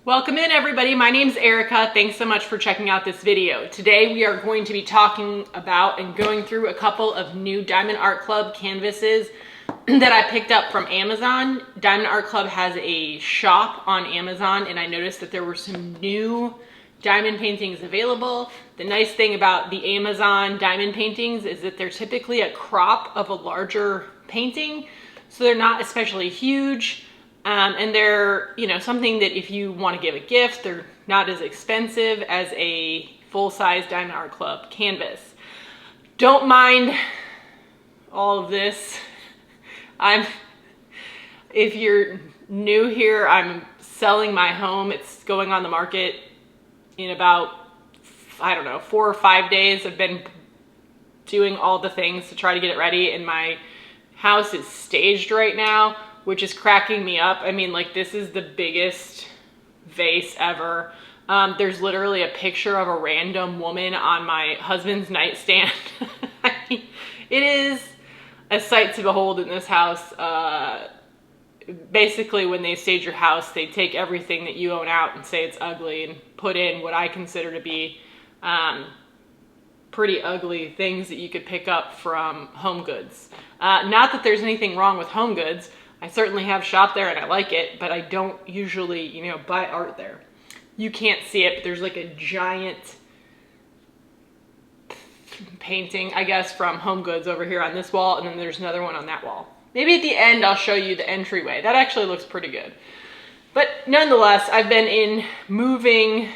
Welcome in everybody, my name's Erica. Thanks so much for checking out this video. Today we are going to be talking about and going through a couple of new Diamond Art Club canvases that I picked up from Amazon. Diamond Art Club has a shop on Amazon and I noticed that there were some new diamond paintings available. The nice thing about the Amazon diamond paintings is that they're typically a crop of a larger painting, so they're not especially huge. And they're, something that if you want to give a gift, they're not as expensive as a full-size Diamond Art Club canvas. Don't mind all of this. If you're new here, I'm selling my home. It's going on the market in about, 4 or 5 days. I've been doing all the things to try to get it ready, and my house is staged right now, which is cracking me up. I mean, like, this is the biggest vase ever. There's literally a picture of a random woman on my husband's nightstand. I mean, it is a sight to behold in this house. Basically, when they stage your house, they take everything that you own out and say it's ugly and put in what I consider to be pretty ugly things that you could pick up from Home Goods. Not that there's anything wrong with Home Goods. I certainly have shopped there and I like it, but I don't usually, buy art there. You can't see it, but there's like a giant painting, I guess, from Home Goods over here on this wall, and then there's another one on that wall. Maybe at the end I'll show you the entryway. That actually looks pretty good. But nonetheless, I've been in moving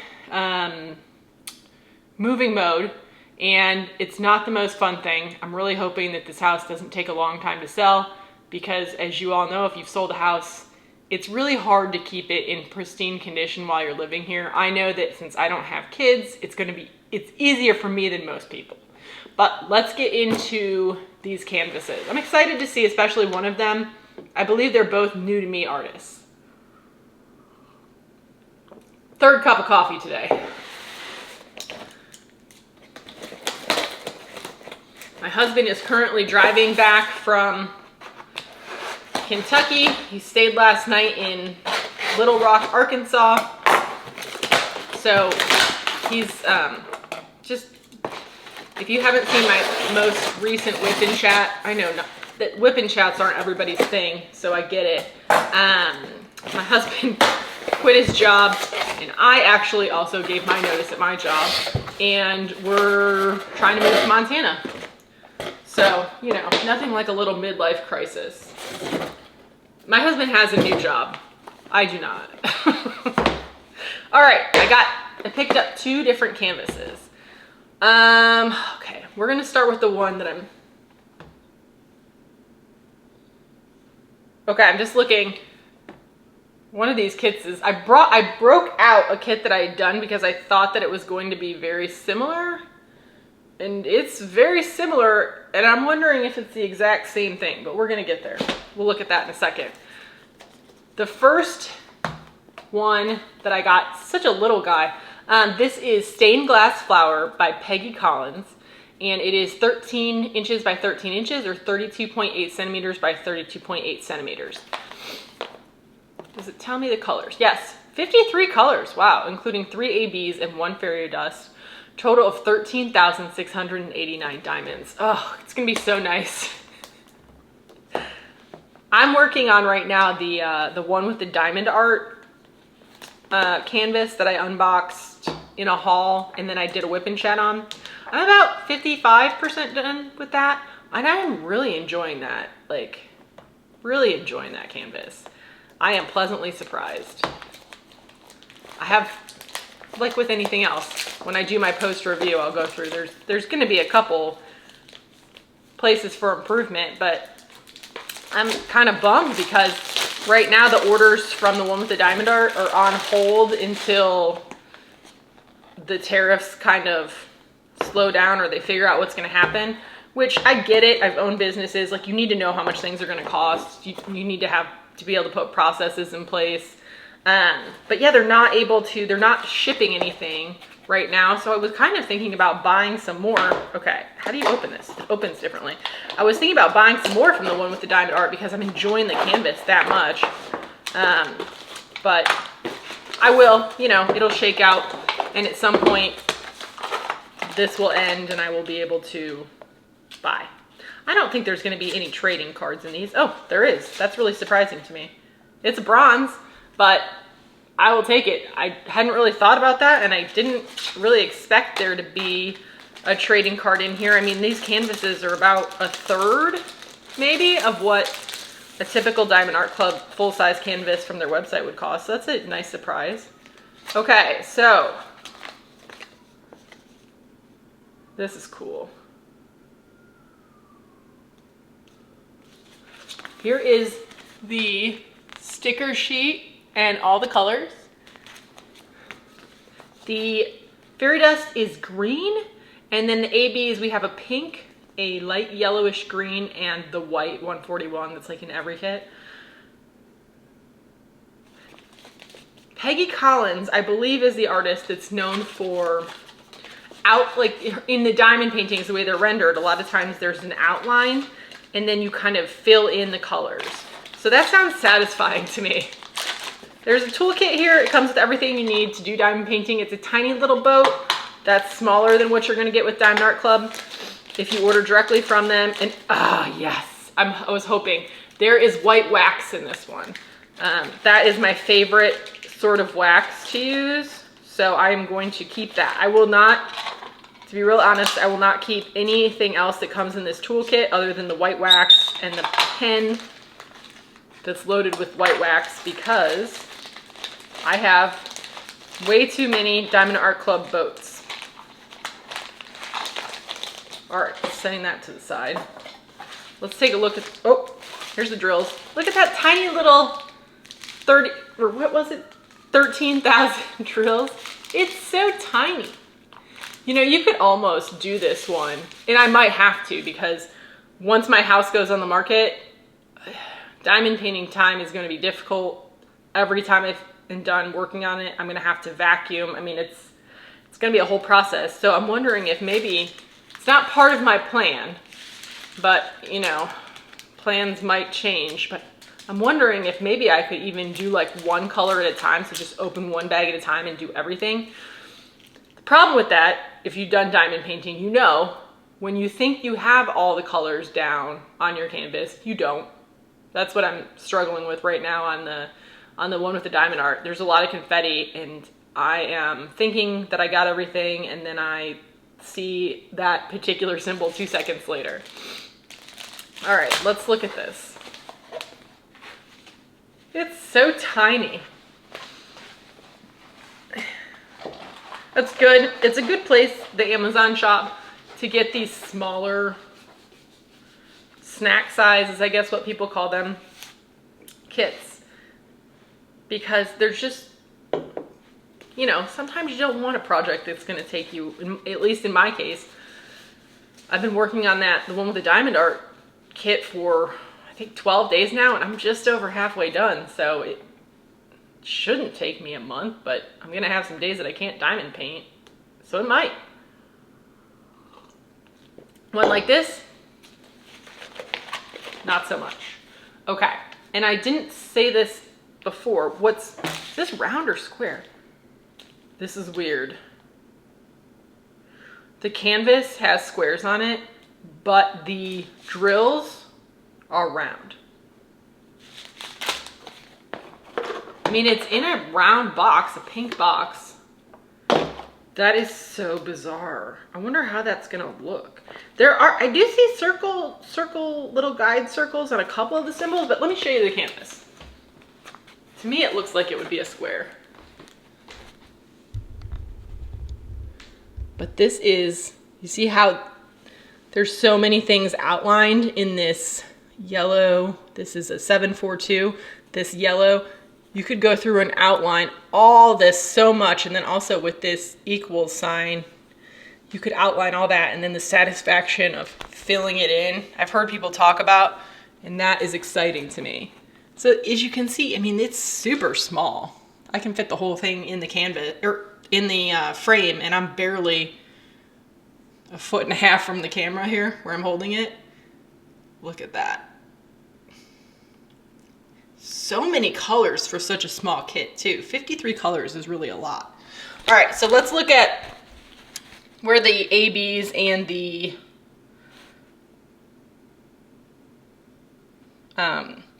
mode, and it's not the most fun thing. I'm really hoping that this house doesn't take a long time to sell, because as you all know, if you've sold a house, it's really hard to keep it in pristine condition while you're living here. I know that since I don't have kids, it's easier for me than most people. But let's get into these canvases. I'm excited to see especially one of them. I believe they're both new to me artists. Third cup of coffee today. My husband is currently driving back from Kentucky. He stayed last night in Little Rock, Arkansas. So he's just, if you haven't seen my most recent whip and chat, I know that whip and chats aren't everybody's thing, so I get it. My husband quit his job, and I actually also gave my notice at my job, and we're trying to move to Montana. So, nothing like a little midlife crisis. My husband has a new job. I do not. All right, I picked up 2 different canvases. Okay, we're gonna start with the one that I'm just looking. One of these kits is, I broke out a kit that I had done because I thought that it was going to be very similar. And it's very similar, and I'm wondering if it's the exact same thing, but we're gonna get there. We'll look at that in a second. The first one that I got, such a little guy, this is Stained Glass Flower by Peggy Collins, and it is 13 inches by 13 inches, or 32.8 centimeters by 32.8 centimeters. Does it tell me the colors? Yes, 53 colors, wow, including 3 ABs and 1 fairy dust. Total of 13,689 diamonds. Oh, it's gonna be so nice. I'm working on right now the one with the diamond art canvas that I unboxed in a haul, and then I did a whip and chat on. I'm about 55% done with that, and I'm really enjoying that. Like, really enjoying that canvas. I am pleasantly surprised. I have, like with anything else, when I do my post review, I'll go through, there's gonna be a couple places for improvement, but I'm kind of bummed because right now the orders from the one with the diamond art are on hold until the tariffs kind of slow down or they figure out what's gonna happen, which I get it. I've owned businesses, like, you need to know how much things are gonna cost. You need to be able to put processes in place. But yeah, they're not shipping anything right now. So I was kind of thinking about buying some more. Okay, how do you open this? It opens differently. I was thinking about buying some more from the one with the diamond art because I'm enjoying the canvas that much. But I will, you know, it'll shake out, and at some point this will end and I will be able to buy. I don't think there's going to be any trading cards in these. Oh, there is. That's really surprising to me. It's a bronze, but I will take it. I hadn't really thought about that, and I didn't really expect there to be a trading card in here. I mean, these canvases are about a third, maybe, of what a typical Diamond Art Club full-size canvas from their website would cost. So that's a nice surprise. Okay, so this is cool. Here is the sticker sheet and all the colors. The fairy dust is green, and then the ABs, we have a pink, a light yellowish green, and the white 141 that's like in every kit. Peggy Collins, I believe, is the artist that's known for like in the diamond paintings, the way they're rendered, a lot of times there's an outline and then you kind of fill in the colors. So that sounds satisfying to me. There's a toolkit here. It comes with everything you need to do diamond painting. It's a tiny little boat that's smaller than what you're gonna get with Diamond Art Club if you order directly from them. And yes, I was hoping. There is white wax in this one. That is my favorite sort of wax to use. So I am going to keep that. I will not, to be real honest, I will not keep anything else that comes in this toolkit other than the white wax and the pen that's loaded with white wax, because I have way too many Diamond Art Club boats. All right, setting that to the side. Let's take a look at, oh, here's the drills. Look at that tiny little 30, or what was it? 13,000 drills. It's so tiny. You know, you could almost do this one, and I might have to, because once my house goes on the market, diamond painting time is going to be difficult. Every time I'm done working on it, I'm going to have to vacuum. I mean, it's going to be a whole process. So I'm wondering if maybe it's not part of my plan, but you know, plans might change. But I'm wondering if maybe I could even do like one color at a time. So just open one bag at a time and do everything. The problem with that, if you've done diamond painting, you know, when you think you have all the colors down on your canvas, you don't. That's what I'm struggling with right now on the one with the diamond art. There's a lot of confetti, and I am thinking that I got everything, and then I see that particular symbol 2 seconds later. All right, let's look at this. It's so tiny. That's good. It's a good place, the Amazon shop, to get these smaller snack sizes, I guess what people call them, kits. Because there's just, you know, sometimes you don't want a project that's going to take you, at least in my case. I've been working on the one with the diamond art kit for, I think, 12 days now, and I'm just over halfway done. So it shouldn't take me a month, but I'm going to have some days that I can't diamond paint. So it might. One like this, not so much. Okay, and I didn't say this before. Is this round or square? This is weird. The canvas has squares on it, but the drills are round. I mean, it's in a round box, a pink box. That is so bizarre. I wonder how that's gonna look. I do see circle little guide circles on a couple of the symbols, but let me show you the canvas. To me, it looks like it would be a square. But this is, you see how there's so many things outlined in this yellow. This is a 742, this yellow. You could go through and outline all this so much, and then also with this equals sign, you could outline all that, and then the satisfaction of filling it in, I've heard people talk about, and that is exciting to me. So as you can see, I mean, it's super small. I can fit the whole thing in the canvas, or in the frame, and I'm barely 1.5 feet from the camera here, where I'm holding it. Look at that. so many colors for such a small kit too. 53 colors is really a lot. All right, so let's look at where the ABs and the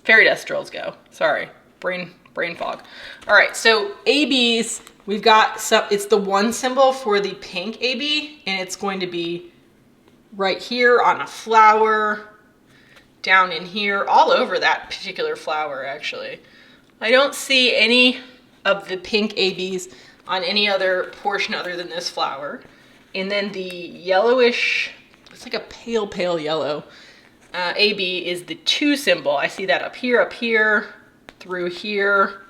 fairy dust drills go. Sorry, brain fog. All right, so ABs, we've got some, it's the one symbol for the pink AB, and it's going to be right here on a flower, down in here, all over that particular flower actually. I don't see any of the pink ABs on any other portion other than this flower. And then the yellowish, it's like a pale yellow, AB is the 2 symbol. I see that up here, through here.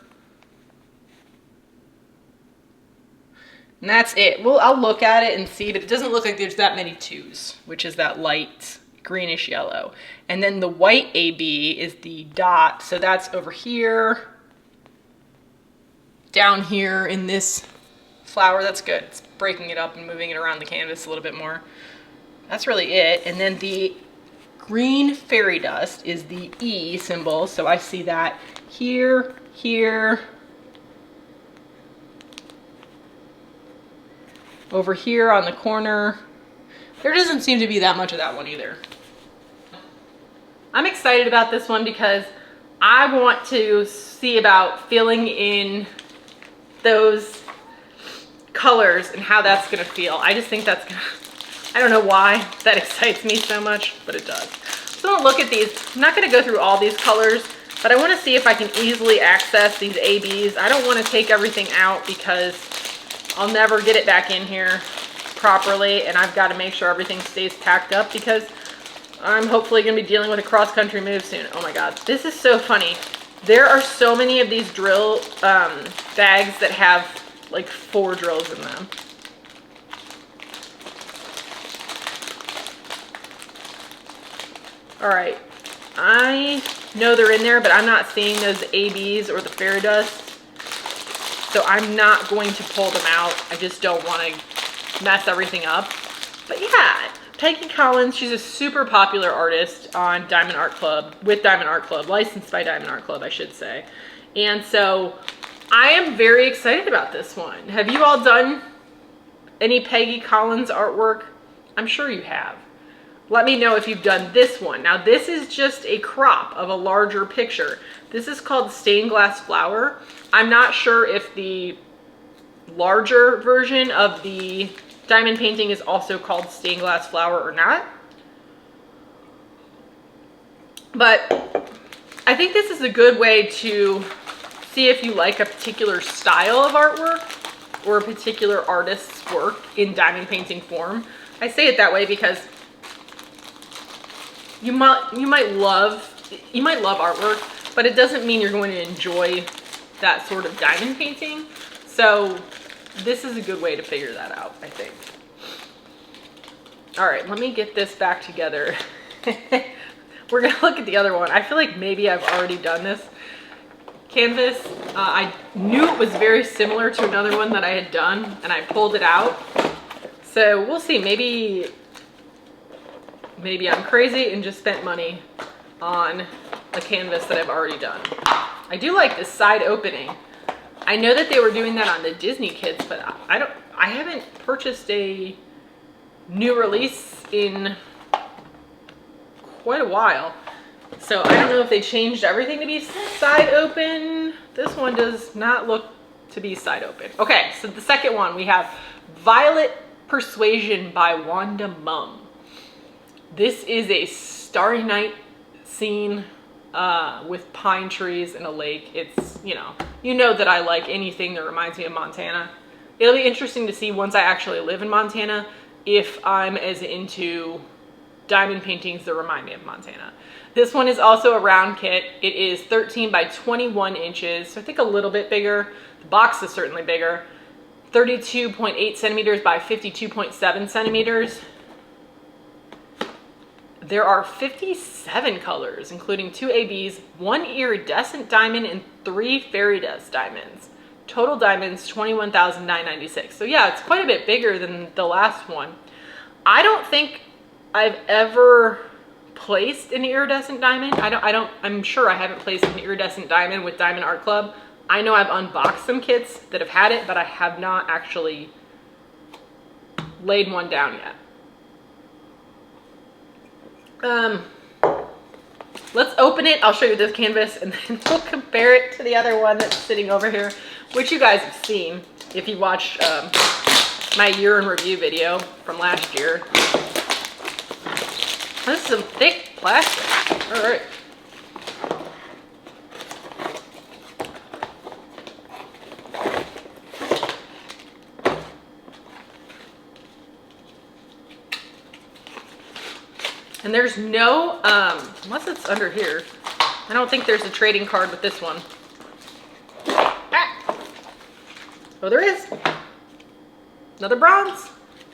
And that's it. Well, I'll look at it and see, but it doesn't look like there's that many 2s, which is that light greenish yellow. And then the white AB is the dot, so that's over here, down here in this flower. That's good. It's breaking it up and moving it around the canvas a little bit more. That's really it. And then the green fairy dust is the E symbol, so I see that here, over here on the corner. There doesn't seem to be that much of that one either. I'm excited about this one because I want to see about filling in those colors and how that's gonna feel. I just think that's gonna, I don't know why that excites me so much, but it does. So I'll look at these. I'm not gonna go through all these colors, but I wanna see if I can easily access these ABs. I don't wanna take everything out because I'll never get it back in here properly, and I've gotta make sure everything stays packed up because I'm hopefully gonna be dealing with a cross-country move soon. Oh my God, this is so funny. There are so many of these drill bags that have like 4 drills in them. All right, I know they're in there, but I'm not seeing those ABs or the fairy dust. So I'm not going to pull them out. I just don't want to mess everything up. But yeah, Peggy Collins, she's a super popular artist on Diamond Art Club, with Diamond Art Club, licensed by Diamond Art Club, I should say. And so I am very excited about this one. Have you all done any Peggy Collins artwork? I'm sure you have. Let me know if you've done this one. Now this is just a crop of a larger picture. This is called Stained Glass Flower. I'm not sure if the larger version of the diamond painting is also called Stained Glass Flower or not. But I think this is a good way to see if you like a particular style of artwork or a particular artist's work in diamond painting form. I say it that way because you might love artwork, but it doesn't mean you're going to enjoy that sort of diamond painting. So this is a good way to figure that out, I think. All right, let me get this back together. We're gonna look at the other one. I feel like maybe I've already done this canvas. I knew it was very similar to another one that I had done, and I pulled it out. So we'll see, maybe I'm crazy and just spent money on a canvas that I've already done. I do like this side opening. I know that they were doing that on the Disney kits, but I haven't purchased a new release in quite a while. So I don't know if they changed everything to be side open. This one does not look to be side open. Okay, so the second one, we have Violet Persuasion by Wanda Mum. This is a starry night scene with pine trees and a lake. It's, you know that I like anything that reminds me of Montana. It'll be interesting to see once I actually live in Montana if I'm as into diamond paintings that remind me of Montana. This one is also a round kit. It is 13 by 21 inches, so I think a little bit bigger. The box is certainly bigger. 32.8 centimeters by 52.7 centimeters. There are 57 colors, including 2 ABs, 1 iridescent diamond, and 3 fairy dust diamonds. Total diamonds, 21,996. So yeah, it's quite a bit bigger than the last one. I don't think I've ever placed an iridescent diamond. I'm sure I haven't placed an iridescent diamond with Diamond Art Club. I know I've unboxed some kits that have had it, but I have not actually laid one down yet. Let's open it. I'll show you this canvas and then we'll compare it to the other one that's sitting over here, which you guys have seen if you watched my year in review video from last year. This is some thick plastic. All right. And there's no, unless it's under here, I don't think there's a trading card with this one. Ah. Oh, there is. Another bronze.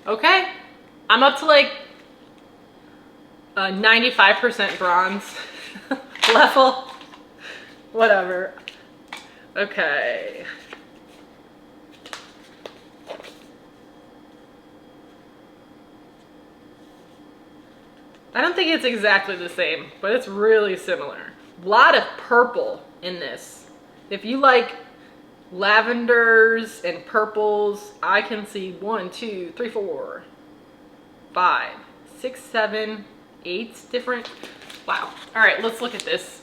Okay. I'm up to like 95% bronze level. Whatever. Okay. I don't think it's exactly the same, but it's really similar. A lot of purple in this. If you like lavenders and purples, I can see 1, 2, 3, 4, 5, 6, 7, 8 different. Wow. All right, let's look at this.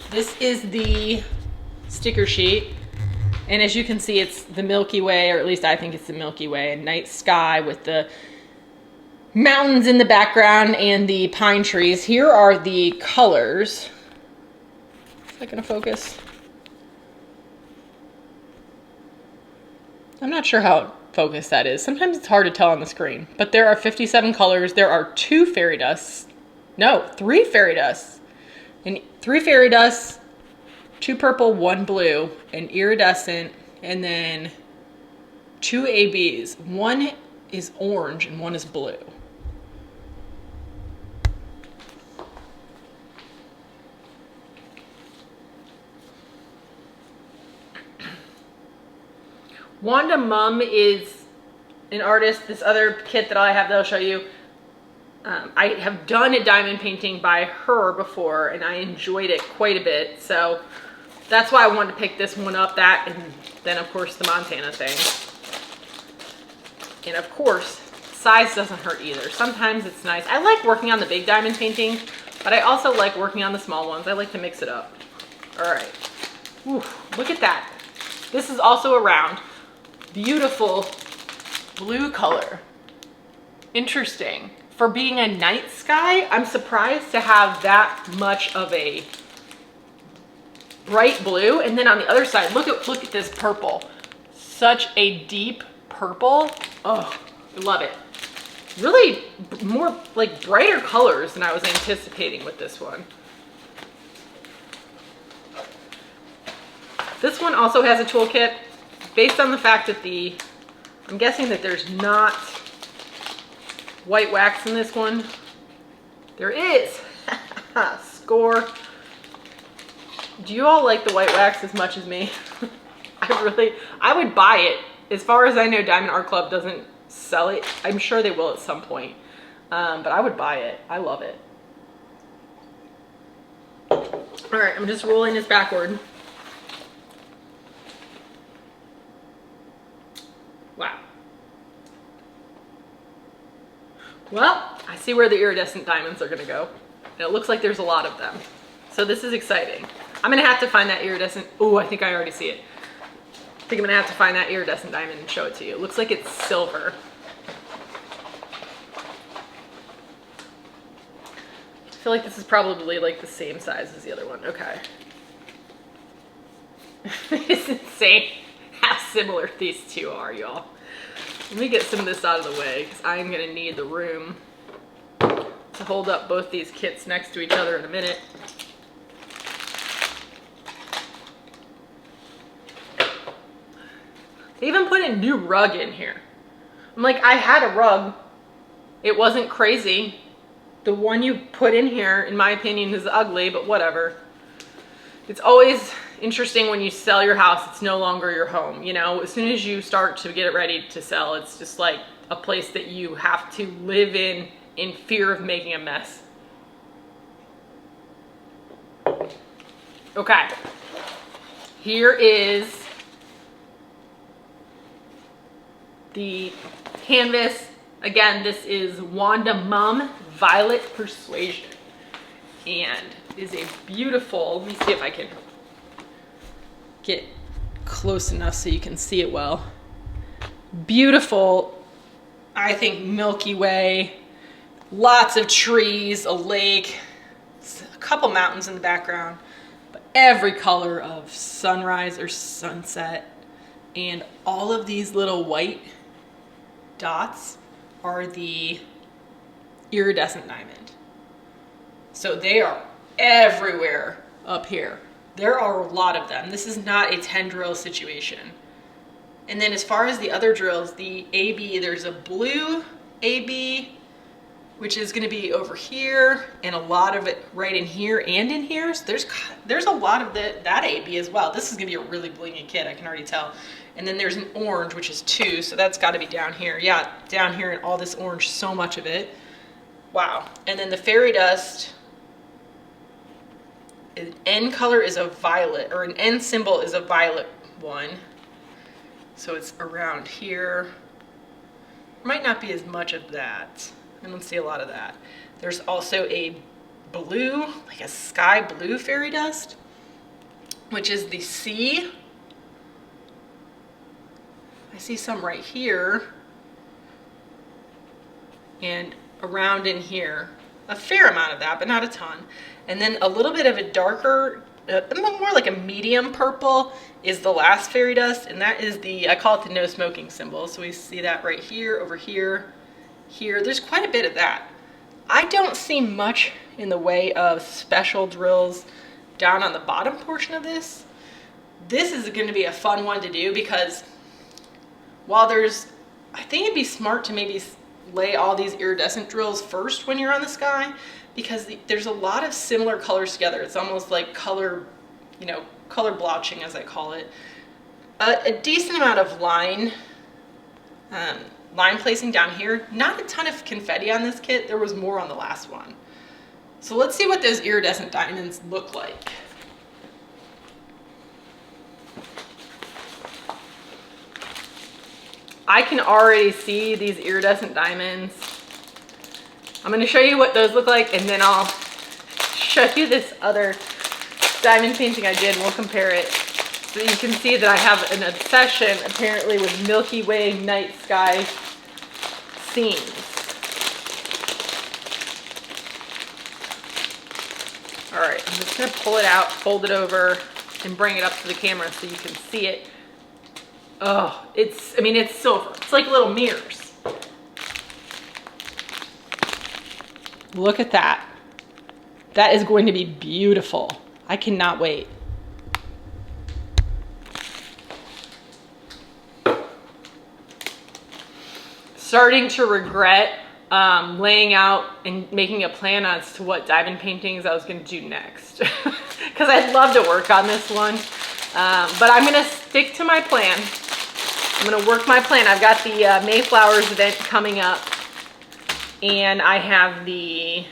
This is the sticker sheet. And as you can see, it's the Milky Way, or at least I think it's the Milky Way, a night sky with the mountains in the background and the pine trees. Here are the colors. Is that gonna focus? I'm not sure how focused that is. Sometimes it's hard to tell on the screen, but there are 57 colors. There are 2 fairy dusts. No, 3 fairy dusts. And 3 fairy dusts, 2 purple, 1 blue, an iridescent, and then 2 ABs. 1 is orange and 1 is blue. Wanda Mum is an artist. This other kit that I have that I'll show you, I have done a diamond painting by her before and I enjoyed it quite a bit. So that's why I wanted to pick this one up, that, and then of course the Montana thing. And of course, size doesn't hurt either. Sometimes it's nice. I like working on the big diamond paintings, but I also like working on the small ones. I like to mix it up. All right. Ooh, look at that. This is also a round. Beautiful blue color. Interesting. For being a night sky, I'm surprised to have that much of a bright blue. And then on the other side, look at this purple. Such a deep purple. Oh, I love it. Really more like brighter colors than I was anticipating with this one. This one also has a toolkit. Based on the fact that I'm guessing that there's not white wax in this one. There is. Score. Do you all like the white wax as much as me? I would buy it. As far as I know, Diamond Art Club doesn't sell it. I'm sure they will at some point. But I would buy it. I love it. All right, I'm just rolling this backward. Wow. Well, I see where the iridescent diamonds are gonna go. And it looks like there's a lot of them. So this is exciting. I'm gonna have to find that iridescent, oh, I think I already see it. I think I'm gonna have to find that iridescent diamond and show it to you. It looks like it's silver. I feel like this is probably like the same size as the other one. Okay. It's insane how similar these two are, y'all. Let me get some of this out of the way because I'm gonna need the room to hold up both these kits next to each other in a minute. They even put a new rug in here. I'm like, I had a rug. It wasn't crazy. The one you put in here, in my opinion, is ugly, but whatever. It's always interesting when you sell your house, it's no longer your home. You know, as soon as you start to get it ready to sell, it's just like a place that you have to live in in fear of making a mess. Okay, here is the canvas. Again, this is Wanda Mum Violet Persuasion, and is a beautiful, let me see if I can get close enough so you can see it well. Beautiful, I think, Milky Way, lots of trees, a lake, a couple mountains in the background, but every color of sunrise or sunset, and all of these little white dots are the iridescent diamond. So they are everywhere up here. There are a lot of them. This is not a 10 drill situation. And then as far as the other drills, the AB, there's a blue AB, which is going to be over here, and a lot of it right in here and in here. So there's a lot of that AB as well. This is going to be a really blingy kit, I can already tell. And then there's an orange, which is 2, so that's got to be down here. Yeah, down here, and all this orange, so much of it. Wow. And then the fairy dust, an N color is a violet, or an N symbol is a violet one. So it's around here. Might not be as much of that. I don't see a lot of that. There's also a blue, like a sky blue fairy dust, which is the C. I see some right here and around in here. A fair amount of that, but not a ton. And then a little bit of a darker, more like a medium purple is the last fairy dust, and that is the, I call it the no smoking symbol. So we see that right here, over here, here. There's quite a bit of that. I don't see much in the way of special drills down on the bottom portion of this. This is going to be a fun one to do because while I think it'd be smart to maybe lay all these iridescent drills first when you're on the sky, because there's a lot of similar colors together. It's almost like color, color blotching, as I call it. A decent amount of line placing down here. Not a ton of confetti on this kit. There was more on the last one. So let's see what those iridescent diamonds look like. I can already see these iridescent diamonds. I'm going to show you what those look like, and then I'll show you this other diamond painting I did, and we'll compare it. So you can see that I have an obsession, apparently, with Milky Way night sky scenes. All right, I'm just going to pull it out, fold it over, and bring it up to the camera so you can see it. Oh, it's silver. It's like little mirrors. Look at that. That is going to be beautiful. I cannot wait. Starting to regret laying out and making a plan as to what diamond paintings I was going to do next. Because I'd love to work on this one. But I'm going to stick to my plan. I'm going to work my plan. I've got the Mayflowers event coming up, and I have the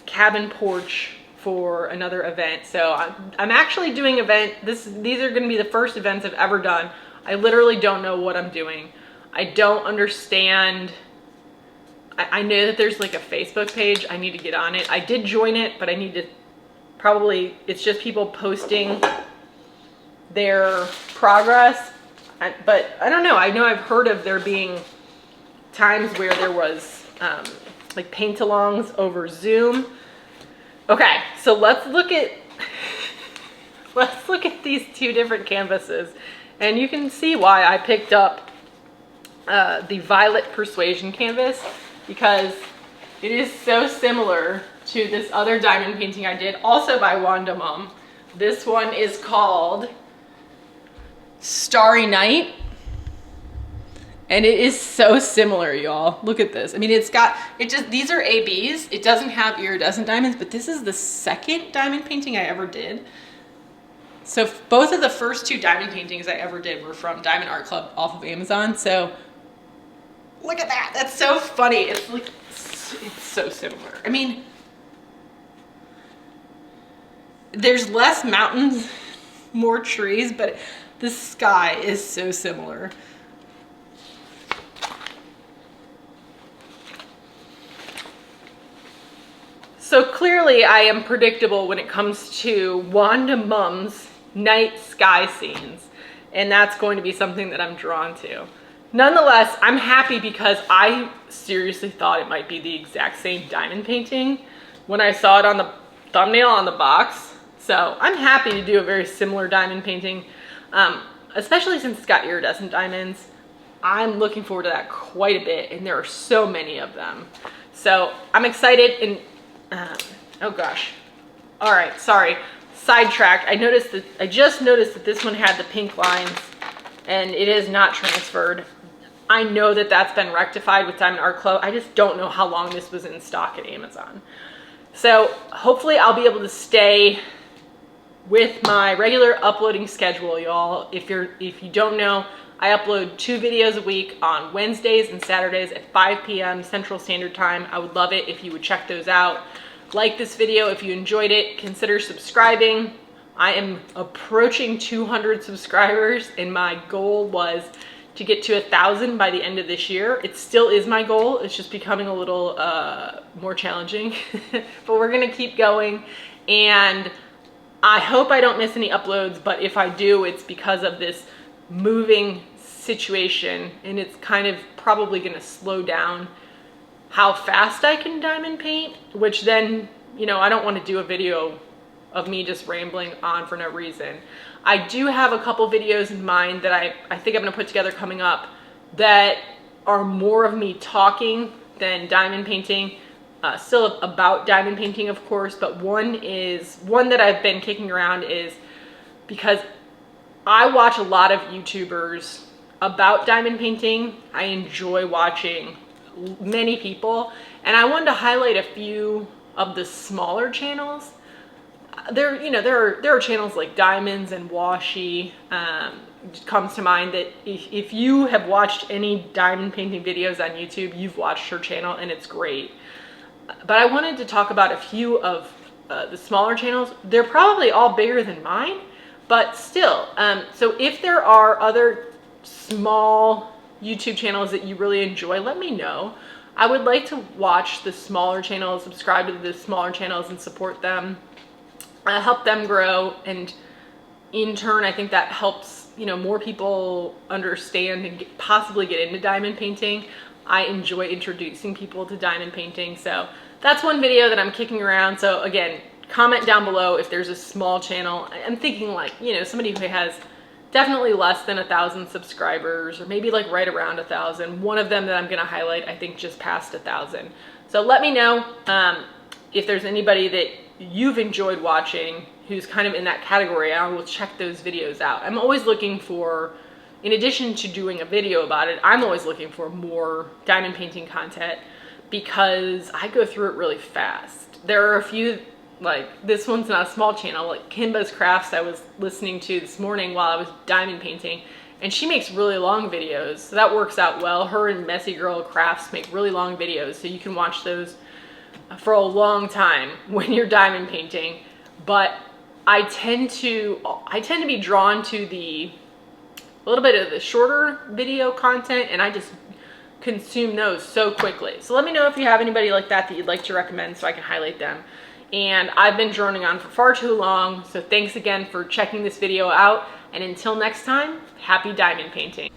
cabin porch for another event. So I'm actually doing these are going to be the first events I've ever done. I literally don't know what I'm doing. I don't understand. I know that there's like a Facebook page. I need to get on it. I did join it, but I need to it's just people posting their progress. But I don't know. I know I've heard of there being times where there was like paint-alongs over Zoom. Okay, so let's look at these two different canvases, and you can see why I picked up the Violet Persuasion canvas, because it is so similar to this other diamond painting I did, also by Wanda Mum. This one is called Starry Night, and it is so similar, y'all. Look at this. I mean, these are ABs. It doesn't have iridescent diamonds, but this is the second diamond painting I ever did. So both of the first two diamond paintings I ever did were from Diamond Art Club off of Amazon. So Look at that. That's so funny. It's like, it's so similar. I mean, there's less mountains, more trees, but the sky is so similar. So clearly I am predictable when it comes to Wanda Mum's night sky scenes, and that's going to be something that I'm drawn to. Nonetheless, I'm happy because I seriously thought it might be the exact same diamond painting when I saw it on the thumbnail on the box. So I'm happy to do a very similar diamond painting, especially since it's got iridescent diamonds. I'm looking forward to that quite a bit, and there are so many of them. So I'm excited. And oh gosh. All right, sorry. Sidetracked. I just noticed that this one had the pink lines and it is not transferred. I know that that's been rectified with Diamond Art Club. I just don't know how long this was in stock at Amazon. So hopefully I'll be able to stay with my regular uploading schedule, y'all. If you don't know, I upload 2 videos a week on Wednesdays and Saturdays at 5 p.m. Central Standard Time. I would love it if you would check those out. Like this video if you enjoyed it. Consider subscribing. I am approaching 200 subscribers, and my goal was to get to 1,000 by the end of this year. It still is my goal. It's just becoming a little more challenging, but we're gonna keep going. And I hope I don't miss any uploads, but if I do, it's because of this moving situation, and it's kind of probably gonna slow down how fast I can diamond paint, which then, you know, I don't want to do a video of me just rambling on for no reason. I do have a couple videos in mind that I think I'm gonna put together coming up that are more of me talking than diamond painting. Still about diamond painting, of course, but one that I've been kicking around is because I watch a lot of YouTubers about diamond painting. I enjoy watching many people, and I wanted to highlight a few of the smaller channels. There are channels like Diamonds and Washi comes to mind that if you have watched any diamond painting videos on YouTube, you've watched her channel and it's great. But I wanted to talk about a few of the smaller channels. They're probably all bigger than mine, but still. So if there are other small YouTube channels that you really enjoy, let me know. I would like to watch the smaller channels, subscribe to the smaller channels and support them, help them grow. And in turn, I think that helps, you know, more people understand and possibly get into diamond painting. I enjoy introducing people to diamond painting. So that's one video that I'm kicking around. So again, comment down below if there's a small channel. I'm thinking like, you know, somebody who has definitely less than 1,000 subscribers, or maybe like right around 1,000. One of them that I'm gonna highlight, I think just passed 1,000. So let me know if there's anybody that you've enjoyed watching who's kind of in that category. I will check those videos out. I'm always looking for, in addition to doing a video about it, I'm always looking for more diamond painting content because I go through it really fast. There are a few, like this one's not a small channel, like Kimba's Crafts I was listening to this morning while I was diamond painting, and she makes really long videos, so that works out well. Her and Messy Girl Crafts make really long videos, so you can watch those for a long time when you're diamond painting. But I tend to be drawn to a little bit of the shorter video content, and I just consume those so quickly. So let me know if you have anybody like that you'd like to recommend so I can highlight them. And I've been droning on for far too long, so thanks again for checking this video out, and until next time, happy diamond painting.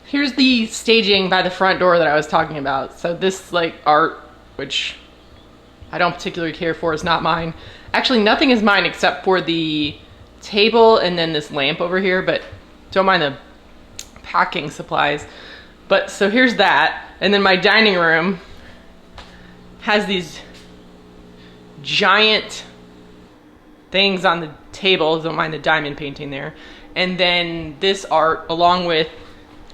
Here's the staging by the front door that I was talking about. So this like art, which I don't particularly care for, is not mine. Actually, nothing is mine except for the table and then this lamp over here, but don't mind the packing supplies. But so here's that, and then my dining room has these giant things on the table, don't mind the diamond painting there, and then this art along with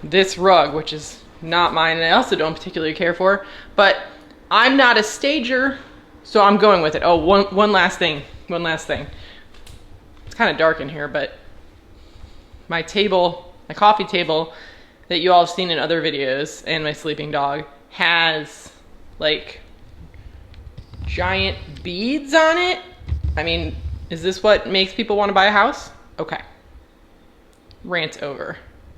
this rug, which is not mine and I also don't particularly care for, but I'm not a stager, so I'm going with it. Oh, one last thing. It's kind of dark in here, but my table, my coffee table, that you all have seen in other videos, and my sleeping dog, has like giant beads on it. I mean, is this what makes people want to buy a house? Okay. Rant's over.